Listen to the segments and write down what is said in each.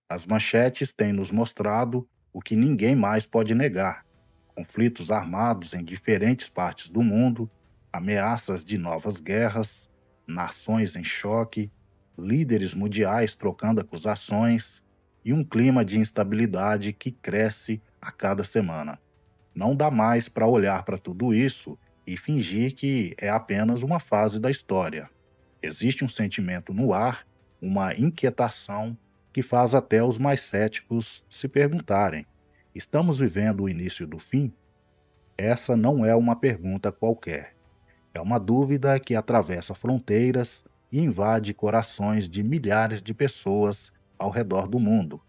As manchetes têm nos mostrado o que ninguém mais pode negar: conflitos armados em diferentes partes do mundo, ameaças de novas guerras, nações em choque, líderes mundiais trocando acusações e um clima de instabilidade que cresce a cada semana. Não dá mais para olhar para tudo isso e fingir que é apenas uma fase da história. Existe um sentimento no ar, uma inquietação que faz até os mais céticos se perguntarem: estamos vivendo o início do fim? Essa não é uma pergunta qualquer. É uma dúvida que atravessa fronteiras e invade corações de milhares de pessoas ao redor do mundo.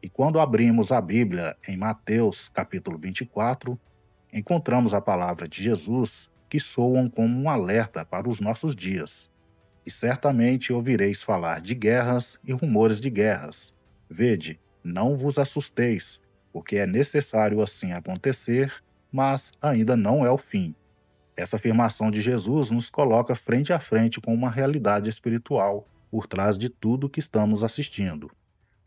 E quando abrimos a Bíblia em Mateus, capítulo 24, encontramos a palavra de Jesus que soam como um alerta para os nossos dias. E certamente ouvireis falar de guerras e rumores de guerras. Vede, não vos assusteis, porque é necessário assim acontecer, mas ainda não é o fim. Essa afirmação de Jesus nos coloca frente a frente com uma realidade espiritual por trás de tudo que estamos assistindo.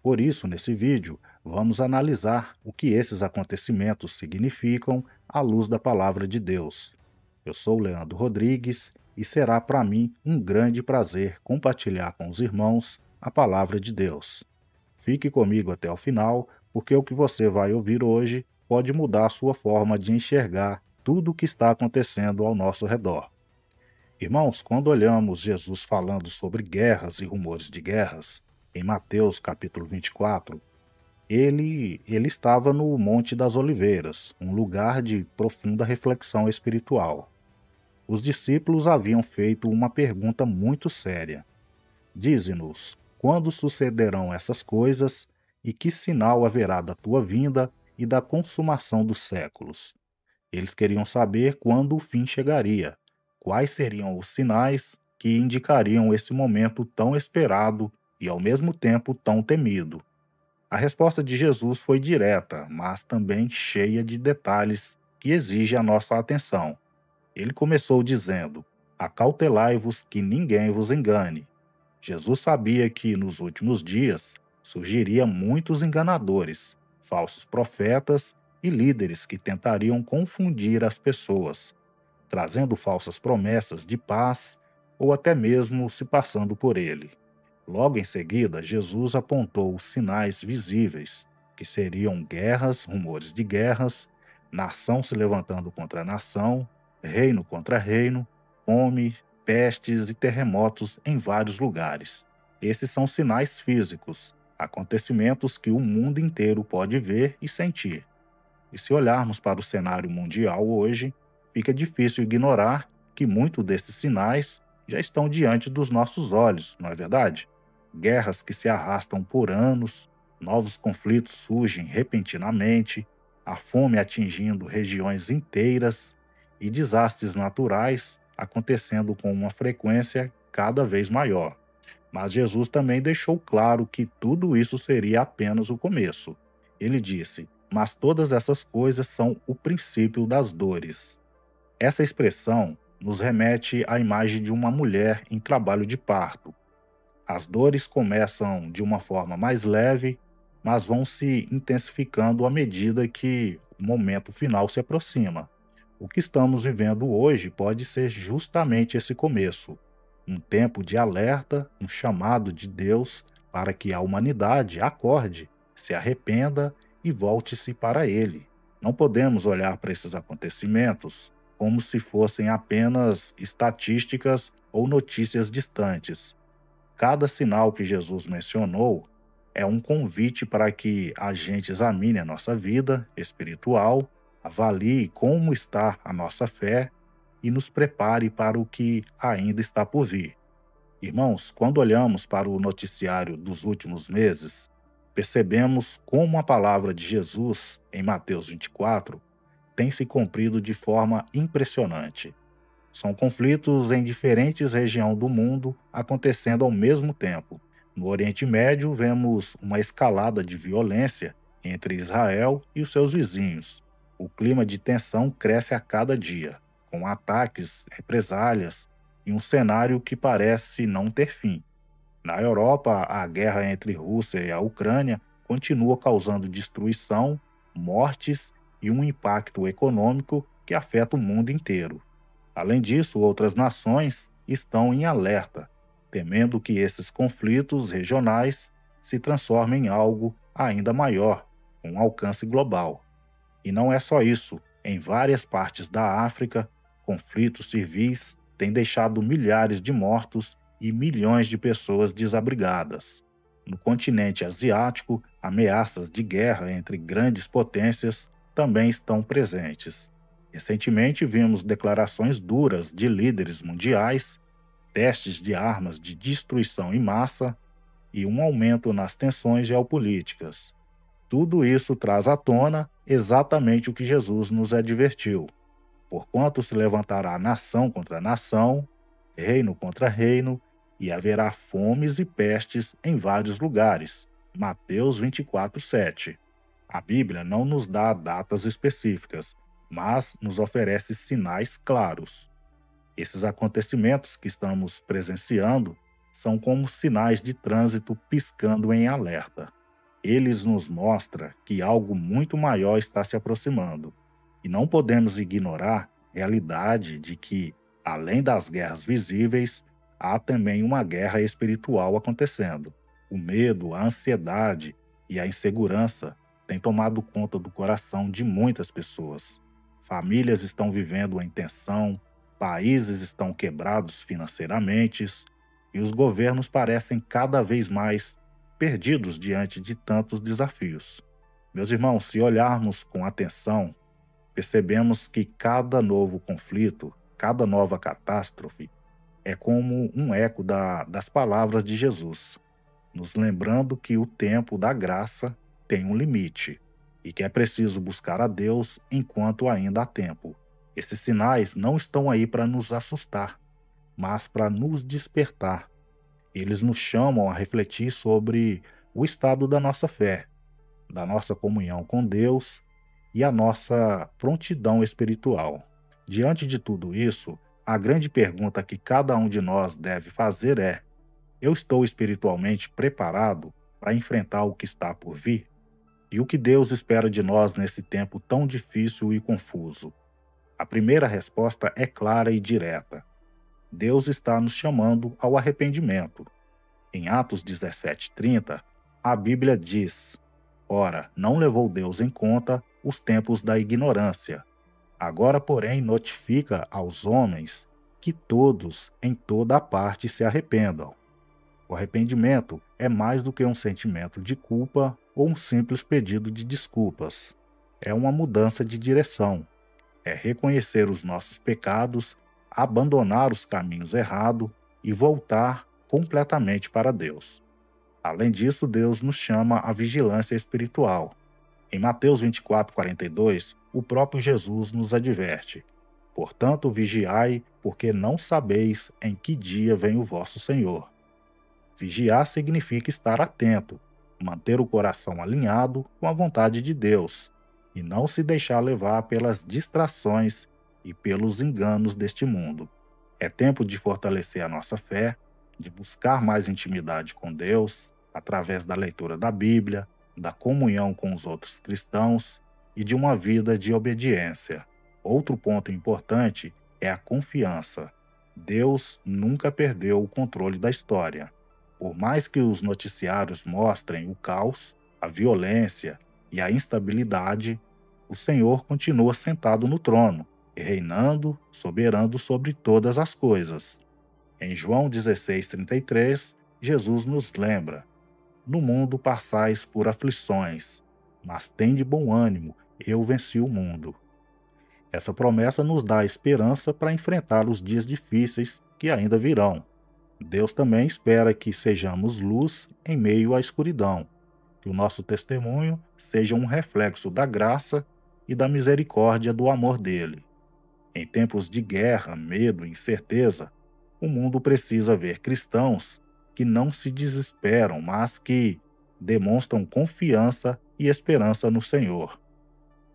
Por isso, nesse vídeo, vamos analisar o que esses acontecimentos significam à luz da palavra de Deus. Eu sou Leandro Rodrigues e será para mim um grande prazer compartilhar com os irmãos a palavra de Deus. Fique comigo até o final, porque o que você vai ouvir hoje pode mudar a sua forma de enxergar tudo o que está acontecendo ao nosso redor. Irmãos, quando olhamos Jesus falando sobre guerras e rumores de guerras, em Mateus capítulo 24, ele estava no Monte das Oliveiras, um lugar de profunda reflexão espiritual. Os discípulos haviam feito uma pergunta muito séria. Dize-nos, quando sucederão essas coisas e que sinal haverá da tua vinda e da consumação dos séculos? Eles queriam saber quando o fim chegaria, quais seriam os sinais que indicariam esse momento tão esperado e ao mesmo tempo tão temido. A resposta de Jesus foi direta, mas também cheia de detalhes que exigem a nossa atenção. Ele começou dizendo: acautelai-vos que ninguém vos engane. Jesus sabia que nos últimos dias surgiria muitos enganadores, falsos profetas e líderes que tentariam confundir as pessoas, trazendo falsas promessas de paz ou até mesmo se passando por ele. Logo em seguida, Jesus apontou os sinais visíveis, que seriam guerras, rumores de guerras, nação se levantando contra nação, reino contra reino, fome, pestes e terremotos em vários lugares. Esses são sinais físicos, acontecimentos que o mundo inteiro pode ver e sentir. E se olharmos para o cenário mundial hoje, fica difícil ignorar que muitos desses sinais já estão diante dos nossos olhos, não é verdade? Guerras que se arrastam por anos, novos conflitos surgem repentinamente, a fome atingindo regiões inteiras e desastres naturais acontecendo com uma frequência cada vez maior. Mas Jesus também deixou claro que tudo isso seria apenas o começo. Ele disse: mas todas essas coisas são o princípio das dores. Essa expressão nos remete à imagem de uma mulher em trabalho de parto. As dores começam de uma forma mais leve, mas vão se intensificando à medida que o momento final se aproxima. O que estamos vivendo hoje pode ser justamente esse começo, um tempo de alerta, um chamado de Deus para que a humanidade acorde, se arrependa e volte-se para Ele. Não podemos olhar para esses acontecimentos como se fossem apenas estatísticas ou notícias distantes. Cada sinal que Jesus mencionou é um convite para que a gente examine a nossa vida espiritual, avalie como está a nossa fé e nos prepare para o que ainda está por vir. Irmãos, quando olhamos para o noticiário dos últimos meses, percebemos como a palavra de Jesus, em Mateus 24, tem se cumprido de forma impressionante. São conflitos em diferentes regiões do mundo acontecendo ao mesmo tempo. No Oriente Médio, vemos uma escalada de violência entre Israel e os seus vizinhos. O clima de tensão cresce a cada dia, com ataques, represálias e um cenário que parece não ter fim. Na Europa, a guerra entre Rússia e a Ucrânia continua causando destruição, mortes e um impacto econômico que afeta o mundo inteiro. Além disso, outras nações estão em alerta, temendo que esses conflitos regionais se transformem em algo ainda maior, com alcance global. E não é só isso. Em várias partes da África, conflitos civis têm deixado milhares de mortos e milhões de pessoas desabrigadas. No continente asiático, ameaças de guerra entre grandes potências também estão presentes. Recentemente, vimos declarações duras de líderes mundiais, testes de armas de destruição em massa e um aumento nas tensões geopolíticas. Tudo isso traz à tona exatamente o que Jesus nos advertiu. Porquanto se levantará nação contra nação, reino contra reino, e haverá fomes e pestes em vários lugares. Mateus 24:7. A Bíblia não nos dá datas específicas, mas nos oferece sinais claros. Esses acontecimentos que estamos presenciando são como sinais de trânsito piscando em alerta. Eles nos mostram que algo muito maior está se aproximando. E não podemos ignorar a realidade de que, além das guerras visíveis, há também uma guerra espiritual acontecendo. O medo, a ansiedade e a insegurança têm tomado conta do coração de muitas pessoas. Famílias estão vivendo em tensão, países estão quebrados financeiramente e os governos parecem cada vez mais perdidos diante de tantos desafios. Meus irmãos, se olharmos com atenção, percebemos que cada novo conflito, cada nova catástrofe, é como um eco das palavras de Jesus, nos lembrando que o tempo da graça tem um limite e que é preciso buscar a Deus enquanto ainda há tempo. Esses sinais não estão aí para nos assustar, mas para nos despertar. Eles nos chamam a refletir sobre o estado da nossa fé, da nossa comunhão com Deus e a nossa prontidão espiritual. Diante de tudo isso, a grande pergunta que cada um de nós deve fazer é: eu estou espiritualmente preparado para enfrentar o que está por vir? E o que Deus espera de nós nesse tempo tão difícil e confuso? A primeira resposta é clara e direta. Deus está nos chamando ao arrependimento. Em Atos 17:30, a Bíblia diz: ora, não levou Deus em conta os tempos da ignorância. Agora, porém, notifica aos homens que todos, em toda a parte, se arrependam. O arrependimento é mais do que um sentimento de culpa ou um simples pedido de desculpas. É uma mudança de direção. É reconhecer os nossos pecados, abandonar os caminhos errados e voltar completamente para Deus. Além disso, Deus nos chama à vigilância espiritual. Em Mateus 24:42, o próprio Jesus nos adverte: portanto, vigiai, porque não sabeis em que dia vem o vosso Senhor. Vigiar significa estar atento, manter o coração alinhado com a vontade de Deus e não se deixar levar pelas distrações e pelos enganos deste mundo. É tempo de fortalecer a nossa fé, de buscar mais intimidade com Deus, através da leitura da Bíblia, da comunhão com os outros cristãos e de uma vida de obediência. Outro ponto importante é a confiança. Deus nunca perdeu o controle da história. Por mais que os noticiários mostrem o caos, a violência e a instabilidade, o Senhor continua sentado no trono, reinando, soberano sobre todas as coisas. Em João 16:33, Jesus nos lembra: no mundo passais por aflições, mas tende bom ânimo, eu venci o mundo. Essa promessa nos dá esperança para enfrentar os dias difíceis que ainda virão. Deus também espera que sejamos luz em meio à escuridão, que o nosso testemunho seja um reflexo da graça e da misericórdia do amor dele. Em tempos de guerra, medo e incerteza, o mundo precisa ver cristãos que não se desesperam, mas que demonstram confiança e esperança no Senhor.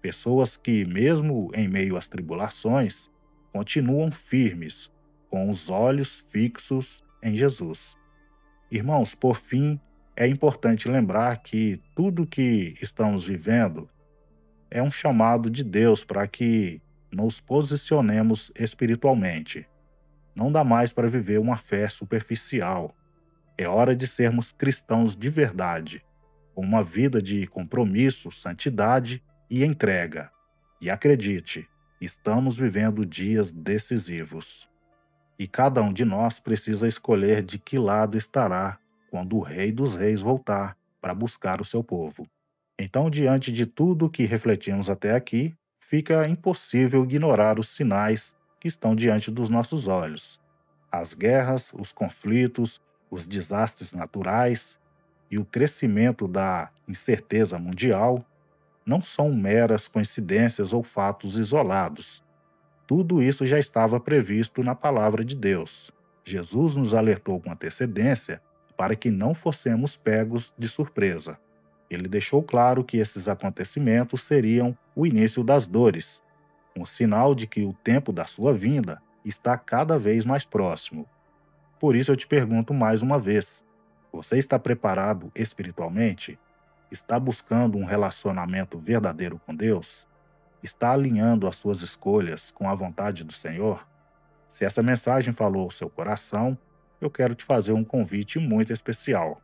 Pessoas que, mesmo em meio às tribulações, continuam firmes, com os olhos fixos em Jesus. Irmãos, por fim, É importante lembrar que tudo que estamos vivendo é um chamado de Deus para que nos posicionemos espiritualmente. Não dá mais para viver uma fé superficial. É hora de sermos cristãos de verdade, com uma vida de compromisso, santidade e entrega. E acredite, estamos vivendo dias decisivos. E cada um de nós precisa escolher de que lado estará quando o Rei dos Reis voltar para buscar o seu povo. Então, diante de tudo que refletimos até aqui, fica impossível ignorar os sinais que estão diante dos nossos olhos. As guerras, os conflitos, os desastres naturais e o crescimento da incerteza mundial não são meras coincidências ou fatos isolados. Tudo isso já estava previsto na palavra de Deus. Jesus nos alertou com antecedência para que não fossemos pegos de surpresa. Ele deixou claro que esses acontecimentos seriam o início das dores, um sinal de que o tempo da sua vinda está cada vez mais próximo. Por isso eu te pergunto mais uma vez: você está preparado espiritualmente? Está buscando um relacionamento verdadeiro com Deus? Está alinhando as suas escolhas com a vontade do Senhor? Se essa mensagem falou ao seu coração, eu quero te fazer um convite muito especial.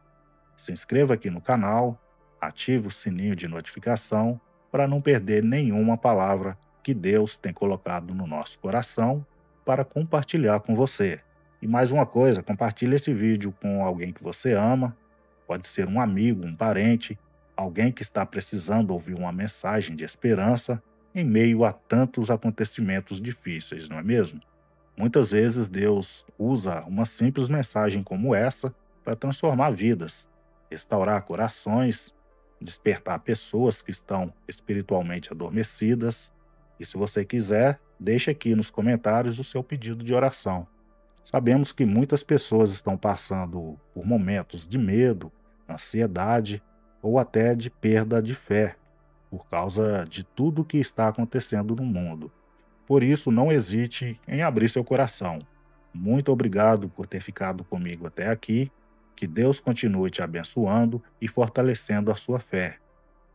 Se inscreva aqui no canal, ative o sininho de notificação para não perder nenhuma palavra que Deus tem colocado no nosso coração para compartilhar com você. E mais uma coisa, compartilhe esse vídeo com alguém que você ama, pode ser um amigo, um parente, alguém que está precisando ouvir uma mensagem de esperança em meio a tantos acontecimentos difíceis, não é mesmo? Muitas vezes Deus usa uma simples mensagem como essa para transformar vidas, restaurar corações, despertar pessoas que estão espiritualmente adormecidas. E se você quiser, deixe aqui nos comentários o seu pedido de oração. Sabemos que muitas pessoas estão passando por momentos de medo, ansiedade ou até de perda de fé, por causa de tudo o que está acontecendo no mundo. Por isso, não hesite em abrir seu coração. Muito obrigado por ter ficado comigo até aqui. Que Deus continue te abençoando e fortalecendo a sua fé.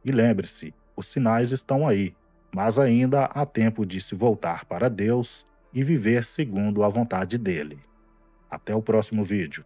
E lembre-se, os sinais estão aí, mas ainda há tempo de se voltar para Deus e viver segundo a vontade dele. Até o próximo vídeo.